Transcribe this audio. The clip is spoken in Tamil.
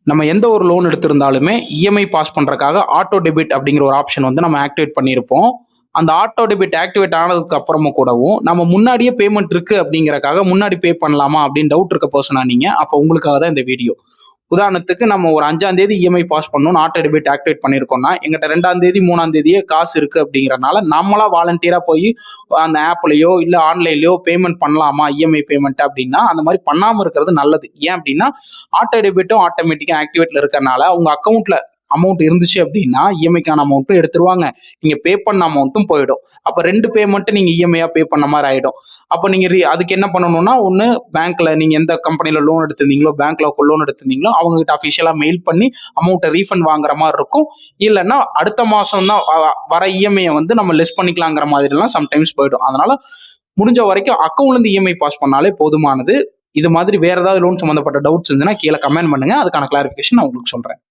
நம்ம எந்த ஒரு லோன் எடுத்திருந்தாலுமே இஎம்ஐ பாஸ் பண்றதுக்காக ஆட்டோ டெபிட் அப்படிங்கிற ஒரு ஆப்ஷன் வந்து நம்ம ஆக்டிவேட் பண்ணியிருப்போம். அந்த ஆட்டோ டெபிட் ஆக்டிவேட் ஆனதுக்கு அப்புறமும் கூடவும் நம்ம முன்னாடியே பேமெண்ட் இருக்கு அப்படிங்கறக்காக முன்னாடி பே பண்ணலாமா அப்படின்னு டவுட் இருக்க பர்சனா நீங்க, அப்ப உங்களுக்காக தான் இந்த வீடியோ. உதாரணத்துக்கு நம்ம ஒரு 5ஆம் தேதி இஎம்ஐ பாஸ் பண்ணணும், ஆட்டோ டெபிட் ஆக்டிவேட் பண்ணியிருக்கோம்னா எங்கிட்ட 2ஆம் தேதி 3ஆம் தேதியே காசு இருக்கு அப்படிங்கறனால நம்மளா வாலண்டியரா போய் அந்த ஆப்லயோ இல்ல ஆன்லைன்லயோ பேமெண்ட் பண்ணலாமா இஎம்ஐ பேமெண்ட் அப்படின்னா அந்த மாதிரி பண்ணாம இருக்கிறது நல்லது. ஏன் அப்படின்னா ஆட்டோ டெபிட்டும் ஆட்டோமேட்டிக்கா ஆக்டிவேட்ல இருக்கறனால உங்க அக்கௌண்ட்ல அமௌண்ட் இருந்துச்சு அப்படின்னா இஎம்ஐக்கான அமௌண்ட்டும் எடுத்துருவாங்க, நீங்க பே பண்ண அமௌண்ட்டும் போயிடும். அப்ப 2 பேமெண்ட் நீங்க இஎம்ஐயா பே பண்ண மாதிரி ஆயிடும். அப்ப நீங்க அதுக்கு என்ன பண்ணணும்னா, ஒண்ணு பேங்க்ல நீங்க எந்த கம்பெனில லோன் எடுத்திருந்தீங்களோ, பேங்க்ல லோன் எடுத்திருந்தீங்களோ அவங்க கிட்ட அபிஷியலா மெயில் பண்ணி அமௌண்ட்டை ரீஃபண்ட் வாங்குற மாதிரி இருக்கும். இல்லைன்னா அடுத்த மாசம் தான் வர இஎம்ஐயை வந்து நம்ம லெஸ் பண்ணிக்கலாங்கிற மாதிரி எல்லாம் சம்டைம்ஸ் போயிடும். அதனால முடிஞ்ச வரைக்கும் அக்கௌண்ட்ல இருந்து இஎம்ஐ பாஸ் பண்ணாலே போதுமானது. இது மாதிரி வேற ஏதாவது லோன் சம்பந்தப்பட்ட டவுட்ஸ் இருந்ததுன்னா கீழே கமெண்ட் பண்ணுங்க, அதுக்கான கிளாரிபிகேஷன் நான் உங்களுக்கு சொல்றேன்.